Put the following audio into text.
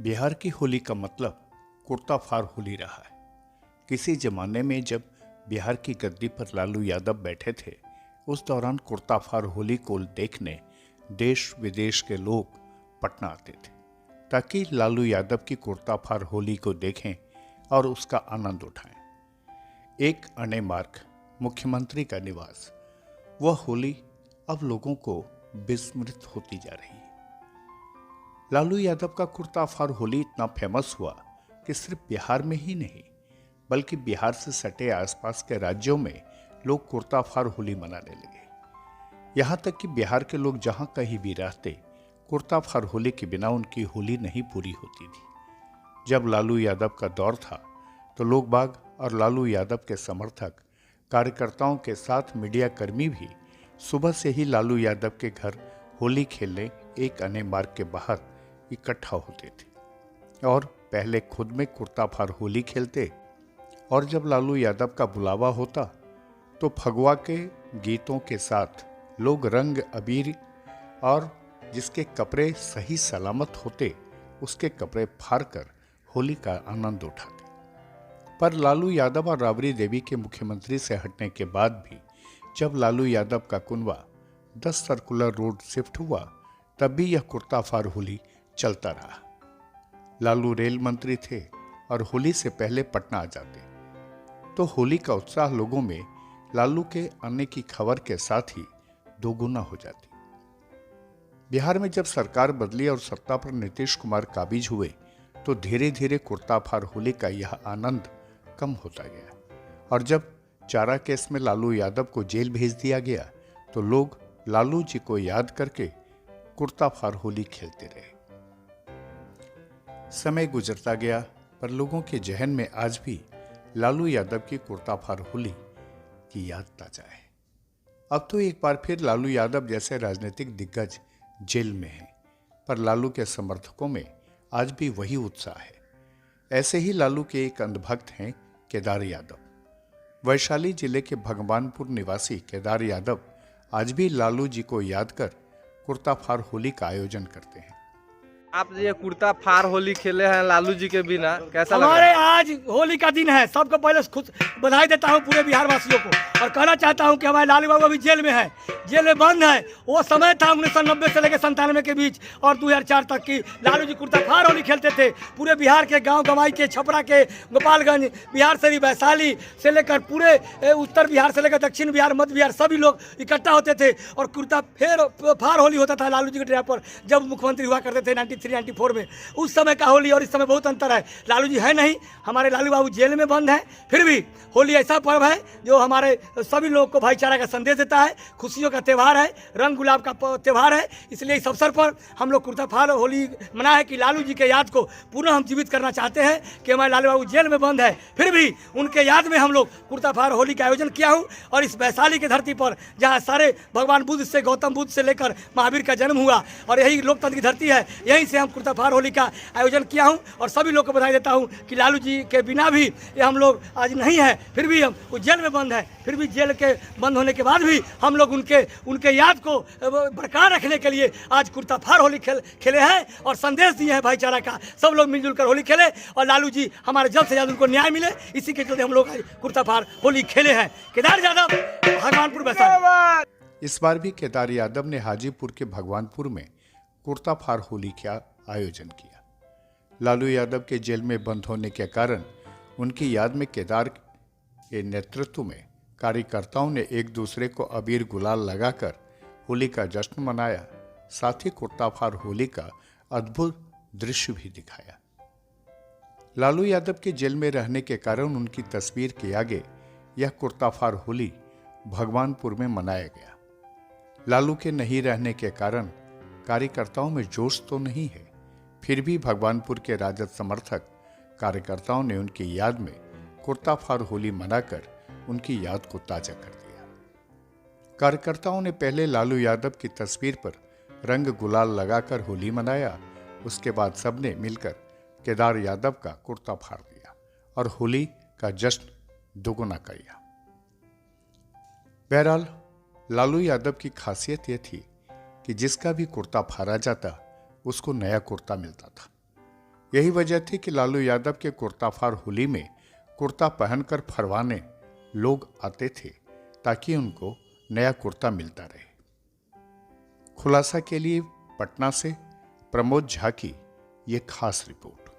बिहार की होली का मतलब कुर्ता फार होली रहा है। किसी जमाने में जब बिहार की गद्दी पर लालू यादव बैठे थे, उस दौरान कुर्ता फार होली को देखने देश विदेश के लोग पटना आते थे ताकि लालू यादव की कुर्ता फार होली को देखें और उसका आनंद उठाएं। एक अणे मार्ग, मुख्यमंत्री का निवास, वह होली अब लोगों को विस्मृत होती जा रही है। लालू यादव का कुर्ता फार होली इतना फेमस हुआ कि सिर्फ बिहार में ही नहीं बल्कि बिहार से सटे आसपास के राज्यों में लोग कुर्ता फार होली मनाने लगे। यहाँ तक कि बिहार के लोग जहाँ कहीं भी रहते, कुर्ता फार होली के बिना उनकी होली नहीं पूरी होती थी। जब लालू यादव का दौर था तो लोग बाग और लालू यादव के समर्थक, कार्यकर्ताओं के साथ मीडिया कर्मी भी सुबह से ही लालू यादव के घर होली खेलने एक अणे मार्ग के बाहर इकट्ठा होते थे और पहले खुद में कुर्ता फार होली खेलते, और जब लालू यादव का बुलावा होता तो फगुआ के गीतों के साथ लोग रंग अबीर और जिसके कपड़े सही सलामत होते उसके कपड़े फाड़ कर होली का आनंद उठाते। पर लालू यादव और राबड़ी देवी के मुख्यमंत्री से हटने के बाद भी जब लालू यादव का कुनबा 10 सर्कुलर रोड शिफ्ट हुआ, तब भी यह कुर्ता फार होली चलता रहा। लालू रेल मंत्री थे और होली से पहले पटना आ जाते, तो होली का उत्साह लोगों में लालू के आने की खबर के साथ ही दोगुना हो जाती। बिहार में जब सरकार बदली और सत्ता पर नीतीश कुमार काबिज हुए, तो धीरे धीरे कुर्ता फार होली का यह आनंद कम होता गया, और जब चारा केस में लालू यादव को जेल भेज दिया गया तो लोग लालू जी को याद करके कुर्ता फार होली खेलते रहे। समय गुजरता गया, पर लोगों के जहन में आज भी लालू यादव की कुर्ता फार होली की याद ताजा है। अब तो एक बार फिर लालू यादव जैसे राजनीतिक दिग्गज जेल में हैं, पर लालू के समर्थकों में आज भी वही उत्साह है। ऐसे ही लालू के एक अंधभक्त हैं केदार यादव। वैशाली जिले के भगवानपुर निवासी केदार यादव आज भी लालू जी को याद कर कुर्ता फार होली का आयोजन करते हैं। आप ये कुर्ता फार होली खेले हैं लालू जी के बिना, कैसा लगा? हमारे आज होली का दिन है। सबको पहले खुद बधाई देता हूँ पूरे बिहार वासियों को, और कहना चाहता हूँ कि हमारे लालू बाबू अभी जेल में है, जेल में बंद है। वो समय था 1990 से लेकर 97 के बीच और 2004 तक की लालू जी कुर्ता फार होली खेलते थे। पूरे बिहार के गांव गंवाई के, छपरा के, गोपालगंज, बिहार से वैशाली से लेकर पूरे उत्तर बिहार से लेकर दक्षिण बिहार, मध्य बिहार सभी लोग इकट्ठा होते थे और कुर्ता फार होली होता था लालू जी के डेरा पर जब मुख्यमंत्री हुआ करते थे 93-94 में। उस समय का होली और इस समय बहुत अंतर है। लालू जी है नहीं, हमारे लालू बाबू जेल में बंद है, फिर भी होली ऐसा पर्व है जो हमारे सभी लोगों को भाईचारा का संदेश देता है, खुशियों का त्यौहार है, रंग गुलाब का त्यौहार है। इसलिए इस अवसर पर हम लोग कुर्ता फार होली मना है कि लालू जी के याद को पुनः हम जीवित करना चाहते हैं कि हमारे लालू बाबू जेल में बंद है, फिर भी उनके याद में हम लोग कुर्ता फार होली का आयोजन किया हूँ। और इस वैशाली की धरती पर जहाँ सारे भगवान बुद्ध से, गौतम बुद्ध से लेकर महावीर का जन्म हुआ और यही लोकतंत्र की धरती है, यहीं से हम कुर्ता फार होली का आयोजन किया हूँ। और सभी लोग को बधाई देता हूँ कि लालू जी के बिना भी ये हम लोग आज नहीं है, फिर भी हम वो जेल में बंद है, फिर भी जेल के बंद होने के बाद भी हम लोग उनके याद को बरकरार रखने के लिए आज कुर्ता फार होली खेले हैं और संदेश दिए हैं भाईचारा का। सब लोग मिलजुल कर होली खेले और लालू जी हमारे जल्द से जल्द उनको न्याय मिले, इसी के चलते हम लोग आज कुर्ता फार होली खेले हैं। केदार यादव, भगवानपुर वैशाली। इस बार भी केदार यादव ने हाजीपुर के भगवानपुर में कुर्ता फार होली का आयोजन किया। लालू यादव के जेल में बंद होने के कारण उनकी याद में केदार के नेतृत्व में कार्यकर्ताओं ने एक दूसरे को अबीर गुलाल लगाकर होली का जश्न मनाया, साथ ही कुर्ता फार होली का अद्भुत दृश्य भी दिखाया। लालू यादव के जेल में रहने के कारण उनकी तस्वीर के आगे यह कुर्ता फार होली भगवानपुर में मनाया गया। लालू के नहीं रहने के कारण कार्यकर्ताओं में जोश तो नहीं है, फिर भी भगवानपुर के राजद समर्थक कार्यकर्ताओं ने उनकी याद में कुर्ता फार होली मनाकर उनकी याद को ताजा कर दिया। कार्यकर्ताओं ने पहले लालू यादव की तस्वीर पर रंग गुलाल लगाकर होली मनाया, उसके बाद सबने मिलकर केदार यादव का कुर्ता फाड़ दिया और होली का जश्न दोगुना किया। बहरहाल लालू यादव की खासियत यह थी कि जिसका भी कुर्ता फाड़ा जाता उसको नया कुर्ता मिलता था। यही वजह थी कि लालू यादव के कुर्ताफार होली में कुर्ता पहनकर फरवाने लोग आते थे ताकि उनको नया कुर्ता मिलता रहे। खुलासा के लिए पटना से प्रमोद झा की ये खास रिपोर्ट।